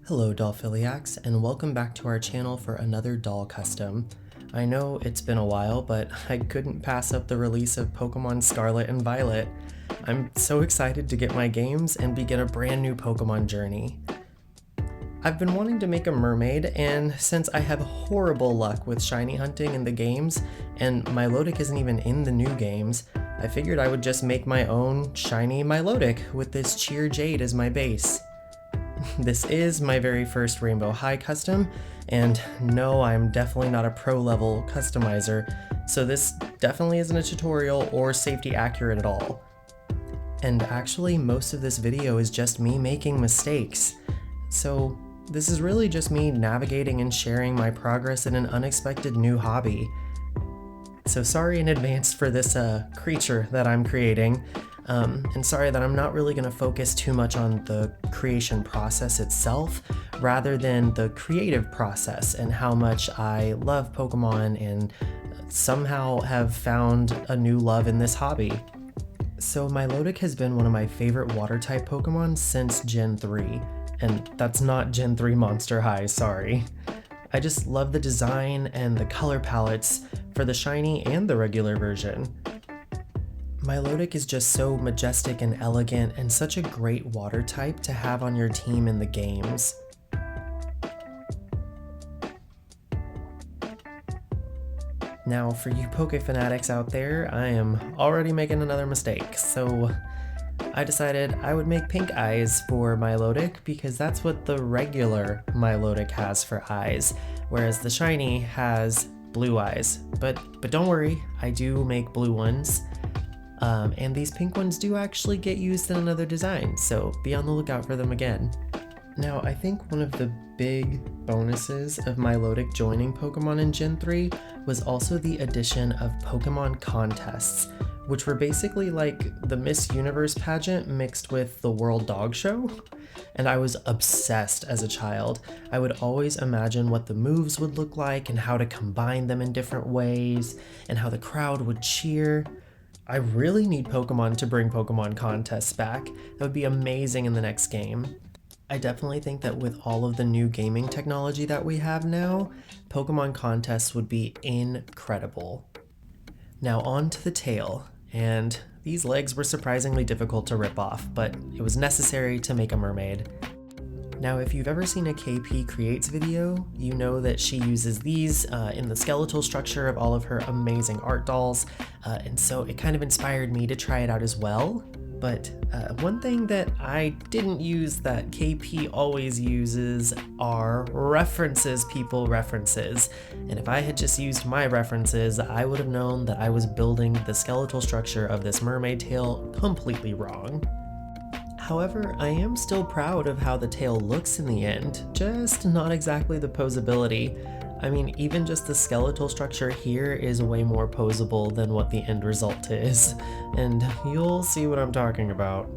Hello Dollphiliacs, and welcome back to our channel for another doll custom. I know it's been a while, but I couldn't pass up the release of Pokemon Scarlet and Violet. I'm so excited to get my games and begin a brand new Pokemon journey. I've been wanting to make a mermaid, and since I have horrible luck with shiny hunting in the games, and Milotic isn't even in the new games, I figured I would just make my own shiny Milotic with this Cheer Jade as my base. This is my very first Rainbow High custom, and no, I'm definitely not a pro level customizer, so this definitely isn't a tutorial or safety accurate at all. And actually, most of this video is just me making mistakes. So this is really just me navigating and sharing my progress in an unexpected new hobby. So sorry in advance for this creature that I'm creating. And sorry that I'm not really going to focus too much on the creation process itself, rather than the creative process and how much I love Pokemon and somehow have found a new love in this hobby. So Milotic has been one of my favorite water-type Pokemon since Gen 3, and that's not Gen 3 Monster High, sorry. I just love the design and the color palettes for the shiny and the regular version. Milotic is just so majestic and elegant and such a great water type to have on your team in the games. Now for you Poké fanatics out there, I am already making another mistake, so I decided I would make pink eyes for Milotic because that's what the regular Milotic has for eyes, whereas the shiny has blue eyes. But don't worry, I do make blue ones. And these pink ones do actually get used in another design, so be on the lookout for them again. Now, I think one of the big bonuses of Milotic joining Pokemon in Gen 3 was also the addition of Pokemon contests, which were basically like the Miss Universe pageant mixed with the World Dog Show. And I was obsessed as a child. I would always imagine what the moves would look like and how to combine them in different ways, and how the crowd would cheer. I really need Pokemon to bring Pokemon contests back. That would be amazing in the next game. I definitely think that with all of the new gaming technology that we have now, Pokemon contests would be incredible. Now on to the tail, and these legs were surprisingly difficult to rip off, but it was necessary to make a mermaid. Now, if you've ever seen a KP Creates video, you know that she uses these in the skeletal structure of all of her amazing art dolls, and so it kind of inspired me to try it out as well. But one thing that I didn't use that KP always uses are references, references. And if I had just used my references, I would have known that I was building the skeletal structure of this mermaid tail completely wrong. However, I am still proud of how the tail looks in the end, just not exactly the posability. I mean, even just the skeletal structure here is way more posable than what the end result is, and you'll see what I'm talking about.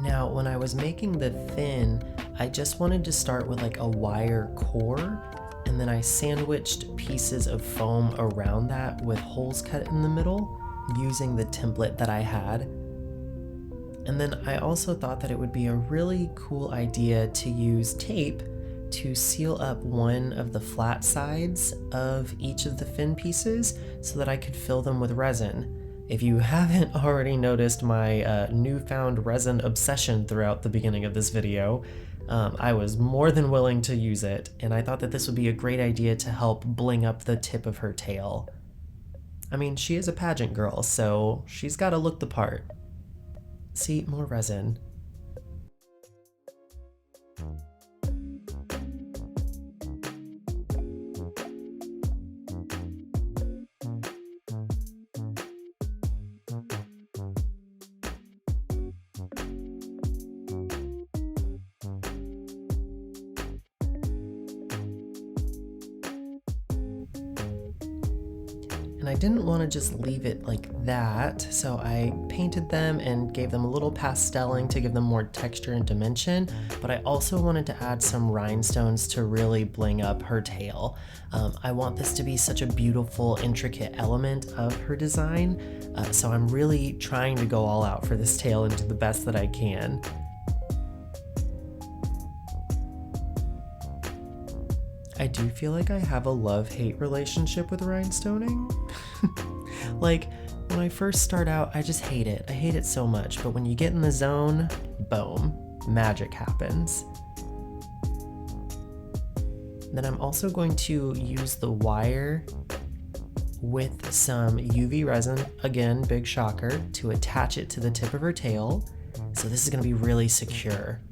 Now, when I was making the fin, I just wanted to start with like a wire core, and then I sandwiched pieces of foam around that with holes cut in the middle, using the template that I had. And then I also thought that it would be a really cool idea to use tape to seal up one of the flat sides of each of the fin pieces so that I could fill them with resin. If you haven't already noticed my newfound resin obsession throughout the beginning of this video, I was more than willing to use it, and I thought that this would be a great idea to help bling up the tip of her tail. I mean, she is a pageant girl, so she's gotta look the part. See, more resin. And I didn't want to just leave it like that, so I painted them and gave them a little pasteling to give them more texture and dimension, but I also wanted to add some rhinestones to really bling up her tail. I want this to be such a beautiful, intricate element of her design, so I'm really trying to go all out for this tail and do the best that I can. I do feel like I have a love-hate relationship with rhinestoning. Like, when I first start out, I just hate it. I hate it so much, but when you get in the zone, boom, magic happens. Then I'm also going to use the wire with some UV resin, again, big shocker, to attach it to the tip of her tail. So this is gonna be really secure.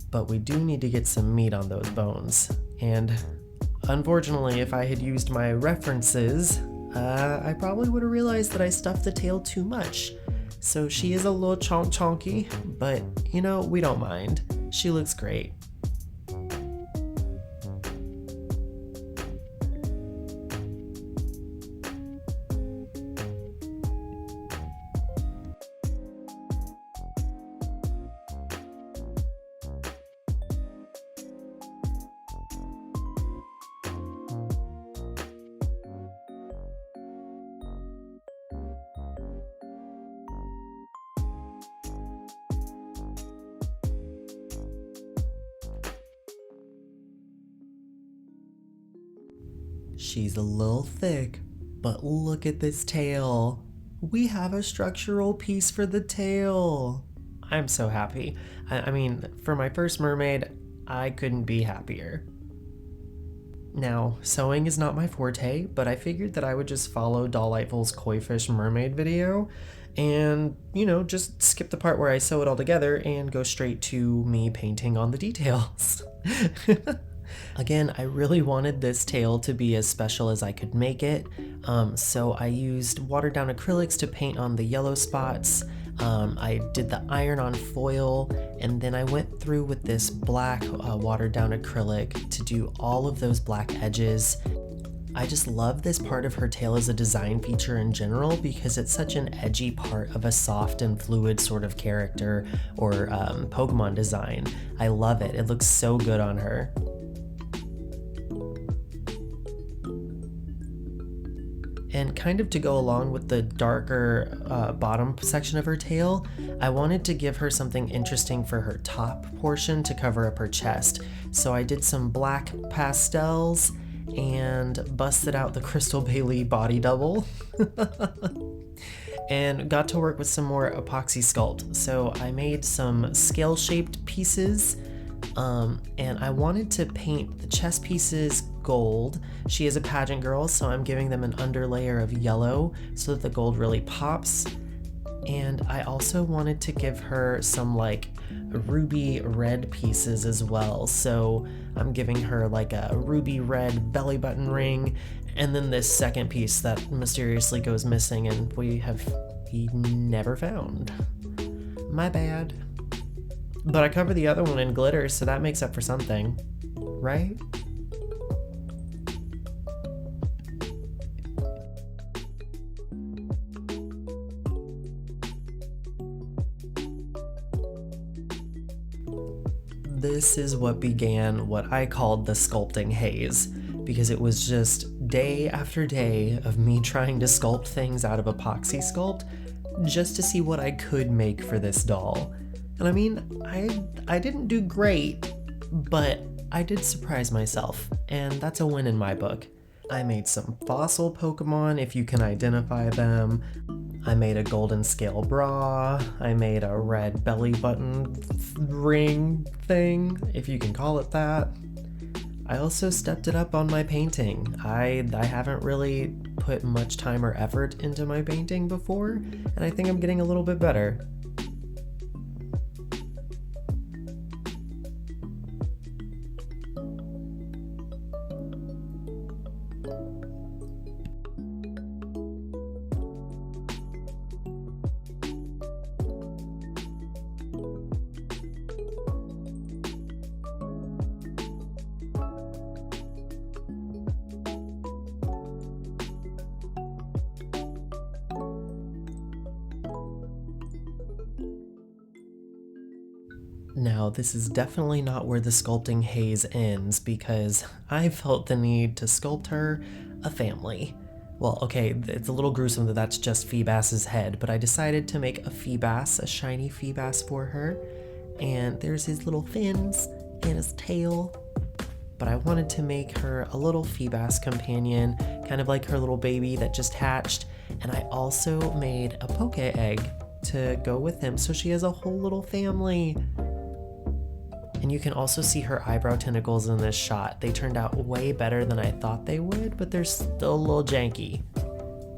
But we do need to get some meat on those bones. And unfortunately, if I had used my references, I probably would have realized that I stuffed the tail too much. So she is a little chonky, but you know, we don't mind. She looks great. She's a little thick, but look at this tail. We have a structural piece for the tail. I'm so happy. I mean, for my first mermaid, I couldn't be happier. Now, sewing is not my forte, but I figured that I would just follow Dolliteful's Koi Fish mermaid video and, you know, just skip the part where I sew it all together and go straight to me painting on the details. Again, I really wanted this tail to be as special as I could make it, so I used watered down acrylics to paint on the yellow spots. I did the iron-on foil, and then I went through with this black watered down acrylic to do all of those black edges. I just love this part of her tail as a design feature in general because it's such an edgy part of a soft and fluid sort of character or Pokemon design. I love it. It looks so good on her. And kind of to go along with the darker bottom section of her tail, I wanted to give her something interesting for her top portion to cover up her chest. So I did some black pastels and busted out the Crystal Bailey body double and got to work with some more epoxy sculpt. So I made some scale-shaped pieces, and I wanted to paint the chest pieces gold. She is a pageant girl, so I'm giving them an underlayer of yellow so that the gold really pops. And I also wanted to give her some like ruby red pieces as well. So I'm giving her like a ruby red belly button ring, and then this second piece that mysteriously goes missing and we never found. My bad. But I covered the other one in glitter, so that makes up for something, right? This is what began what I called the sculpting haze, because it was just day after day of me trying to sculpt things out of epoxy sculpt just to see what I could make for this doll. And I mean, I didn't do great, but I did surprise myself, and that's a win in my book. I made some fossil Pokemon, if you can identify them. I made a golden scale bra. I made a red belly button ring thing, if you can call it that. I also stepped it up on my painting. I haven't really put much time or effort into my painting before, and I think I'm getting a little bit better. Now, this is definitely not where the sculpting haze ends, because I felt the need to sculpt her a family. Well, okay, it's a little gruesome that that's just Feebas's head, but I decided to make a Feebas, a shiny Feebas for her. And there's his little fins and his tail. But I wanted to make her a little Feebas companion, kind of like her little baby that just hatched. And I also made a Poké egg to go with him, so she has a whole little family. And you can also see her eyebrow tentacles in this shot. They turned out way better than I thought they would, but they're still a little janky.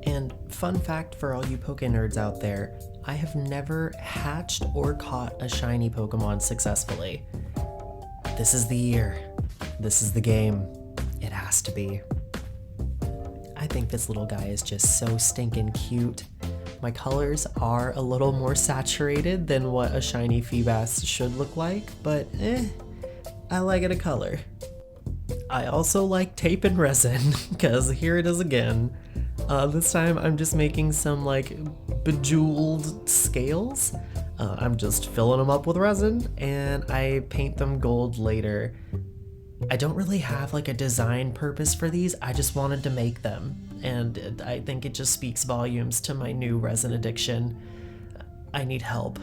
And fun fact for all you Poké nerds out there, I have never hatched or caught a shiny Pokemon successfully. This is the year. This is the game. It has to be. I think this little guy is just so stinking cute. My colors are a little more saturated than what a shiny Feebas should look like, but I like it a color. I also like tape and resin, because here it is again. This time I'm just making some like bejeweled scales. I'm just filling them up with resin, and I paint them gold later. I don't really have like a design purpose for these, I just wanted to make them. And I think it just speaks volumes to my new resin addiction. I need help.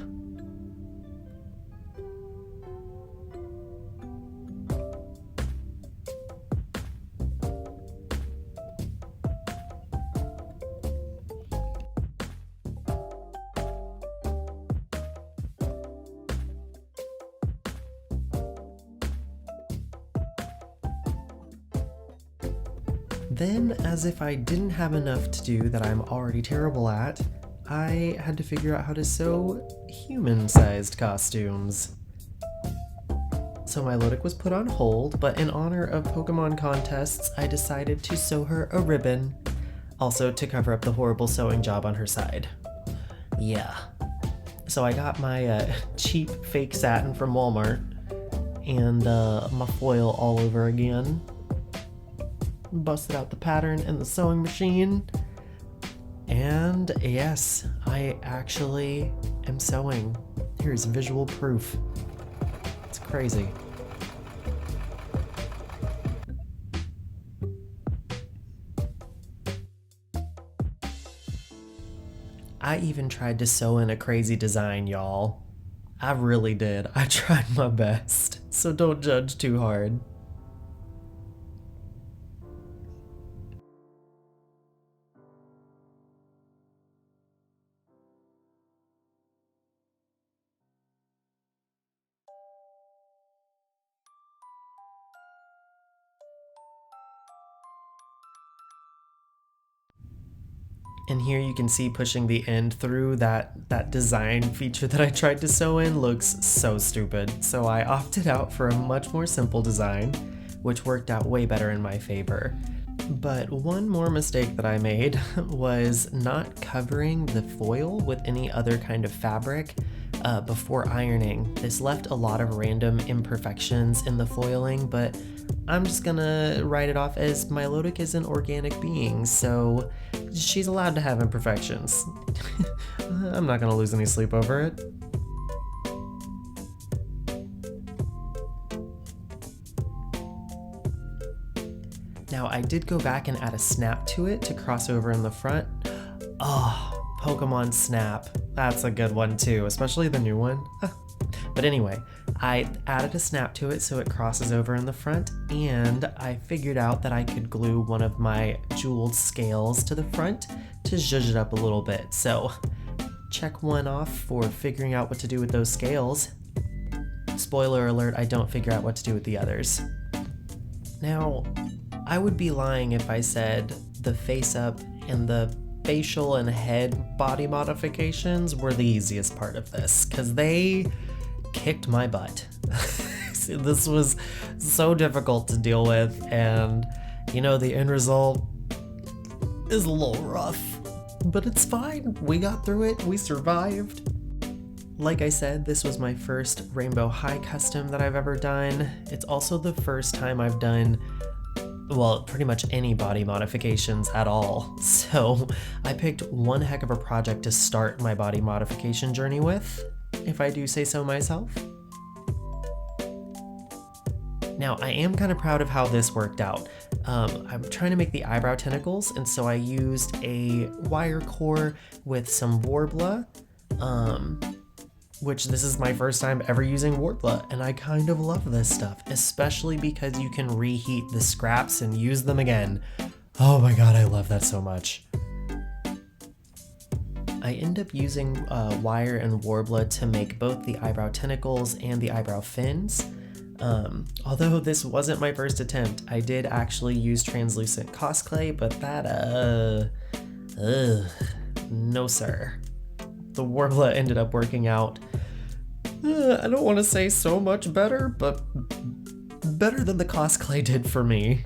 Then, as if I didn't have enough to do that I'm already terrible at, I had to figure out how to sew human-sized costumes. So Milotic was put on hold, but in honor of Pokemon contests, I decided to sew her a ribbon, also to cover up the horrible sewing job on her side. Yeah. So I got my cheap fake satin from Walmart, and my foil all over again. Busted out the pattern in the sewing machine, and yes, I actually am sewing. Here's visual proof. It's crazy. I even tried to sew in a crazy design, y'all. I really did. I tried my best, so don't judge too hard. And here you can see pushing the end through that design feature that I tried to sew in looks so stupid. So I opted out for a much more simple design, which worked out way better in my favor. But one more mistake that I made was not covering the foil with any other kind of fabric before ironing. This left a lot of random imperfections in the foiling, but I'm just gonna write it off as Milotic is an organic being, so she's allowed to have imperfections. I'm not gonna lose any sleep over it. Now, I did go back and add a snap to it to cross over in the front. Oh, Pokemon Snap. That's a good one too, especially the new one. But anyway, I added a snap to it so it crosses over in the front, and I figured out that I could glue one of my jeweled scales to the front to zhuzh it up a little bit. So check one off for figuring out what to do with those scales. Spoiler alert, I don't figure out what to do with the others. Now, I would be lying if I said the face up and the facial and head body modifications were the easiest part of this, because they kicked my butt. This was so difficult to deal with, and you know, the end result is a little rough, but it's fine. We got through it, we survived. Like I said, this was my first Rainbow High custom that I've ever done. It's also the first time I've done, well, pretty much any body modifications at all. So I picked one heck of a project to start my body modification journey with, if I do say so myself. Now, I am kind of proud of how this worked out. I'm trying to make the eyebrow tentacles, and so I used a wire core with some Warbler, which this is my first time ever using Warbler, and I kind of love this stuff, especially because you can reheat the scraps and use them again. Oh my god, I love that so much. I end up using wire and Warbler to make both the eyebrow tentacles and the eyebrow fins. Although this wasn't my first attempt, I did actually use translucent cosplay, but that, no sir. The Warbler ended up working out, I don't want to say so much better, but better than the cosplay did for me.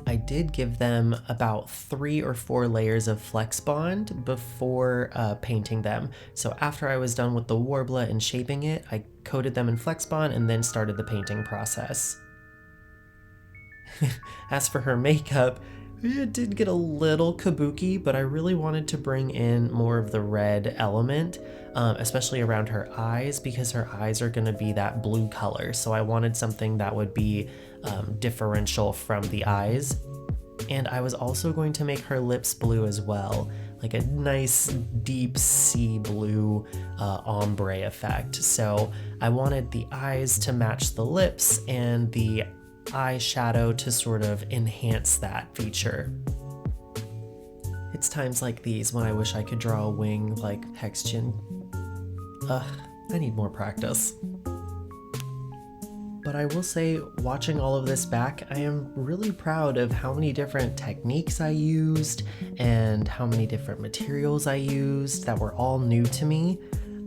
I did give them about 3 or 4 layers of Flex Bond before painting them. So after I was done with the Warbler and shaping it, I coated them in Flex Bond and then started the painting process. As for her makeup, it did get a little kabuki, but I really wanted to bring in more of the red element, especially around her eyes, because her eyes are going to be that blue color. So I wanted something that would be differential from the eyes. And I was also going to make her lips blue as well, like a nice deep sea blue ombre effect. So I wanted the eyes to match the lips and the eyeshadow to sort of enhance that feature. It's times like these when I wish I could draw a wing like Hexchin. I need more practice. But I will say, watching all of this back, I am really proud of how many different techniques I used and how many different materials I used that were all new to me.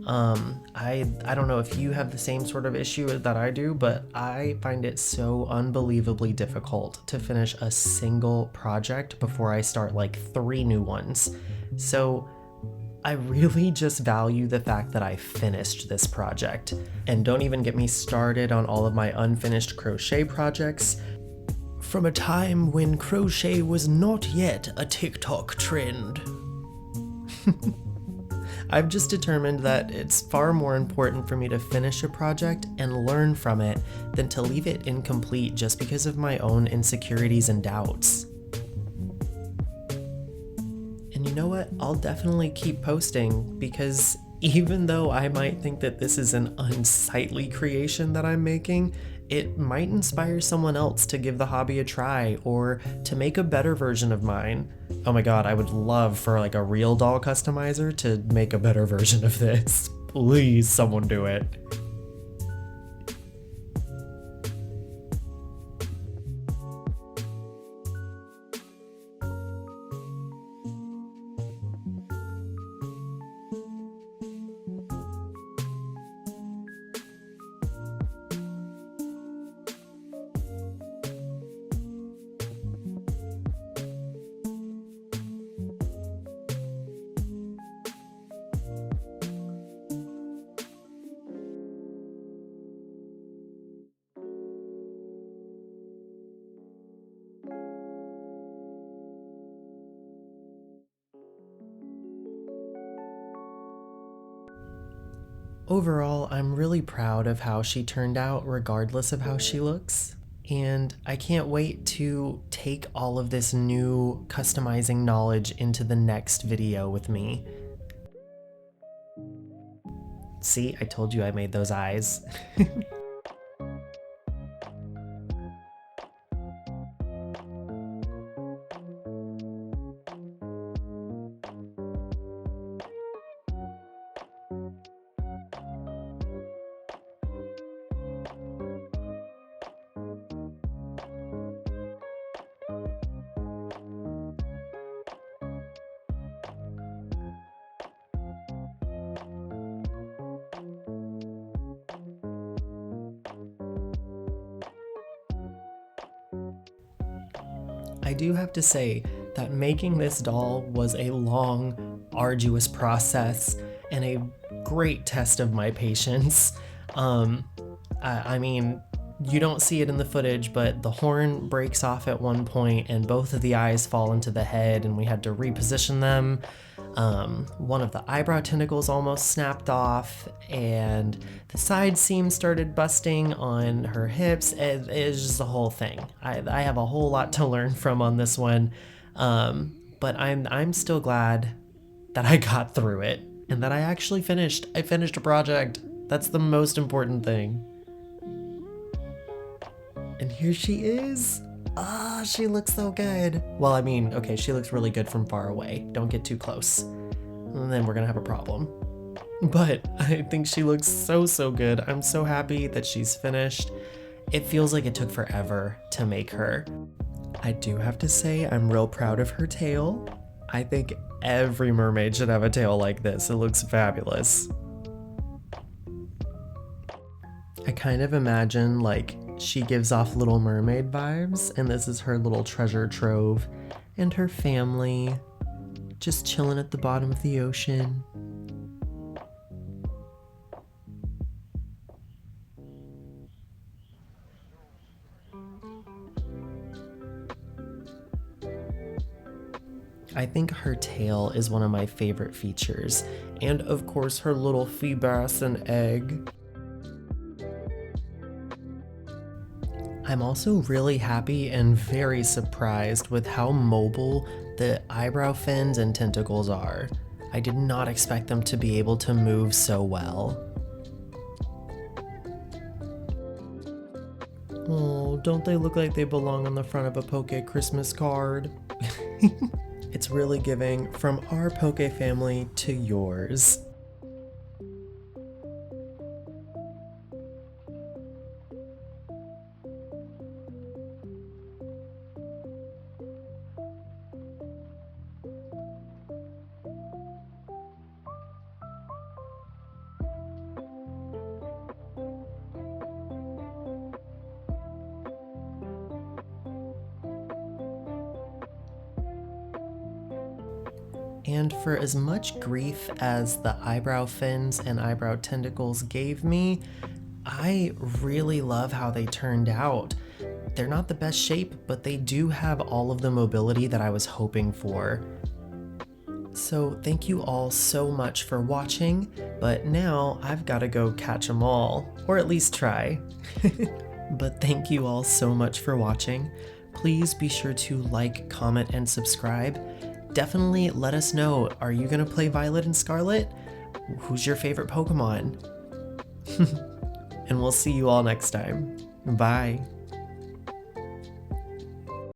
I don't know if you have the same sort of issue that I do, but I find it so unbelievably difficult to finish a single project before I start like 3 new ones. So I really just value the fact that I finished this project. And don't even get me started on all of my unfinished crochet projects from a time when crochet was not yet a TikTok trend. I've just determined that it's far more important for me to finish a project and learn from it than to leave it incomplete just because of my own insecurities and doubts. And you know what? I'll definitely keep posting, because even though I might think that this is an unsightly creation that I'm making, it might inspire someone else to give the hobby a try or to make a better version of mine. Oh my god, I would love for like a real doll customizer to make a better version of this. Please, someone do it. Overall, I'm really proud of how she turned out regardless of how she looks. And I can't wait to take all of this new customizing knowledge into the next video with me. See, I told you I made those eyes. I do have to say that making this doll was a long, arduous process and a great test of my patience. I mean, you don't see it in the footage, but the horn breaks off at one point and both of the eyes fall into the head and we had to reposition them. One of the eyebrow tentacles almost snapped off, and the side seam started busting on her hips. It's just the whole thing. I have a whole lot to learn from on this one, but I'm still glad that I got through it and that I actually finished. I finished a project. That's the most important thing. And here she is. Ah, she looks so good. Well, I mean, okay, she looks really good from far away. Don't get too close. And then we're gonna have a problem. But I think she looks so good. I'm so happy that she's finished. It feels like it took forever to make her. I do have to say I'm real proud of her tail. I think every mermaid should have a tail like this. It looks fabulous. I kind of imagine like she gives off Little Mermaid vibes, and this is her little treasure trove and her family just chilling at the bottom of the ocean. I think her tail is one of my favorite features, and of course her little feebas and egg. I'm also really happy and very surprised with how mobile the eyebrow fins and tentacles are. I did not expect them to be able to move so well. Oh, don't they look like they belong on the front of a Poké Christmas card? It's really giving from our Poké family to yours. And for as much grief as the eyebrow fins and eyebrow tentacles gave me, I really love how they turned out. They're not the best shape, but they do have all of the mobility that I was hoping for. So thank you all so much for watching, but now I've got to go catch them all, or at least try. But thank you all so much for watching. Please be sure to like, comment, and subscribe. Definitely let us know, are you gonna play Violet and Scarlet? Who's your favorite Pokemon? And we'll see you all next time. Bye.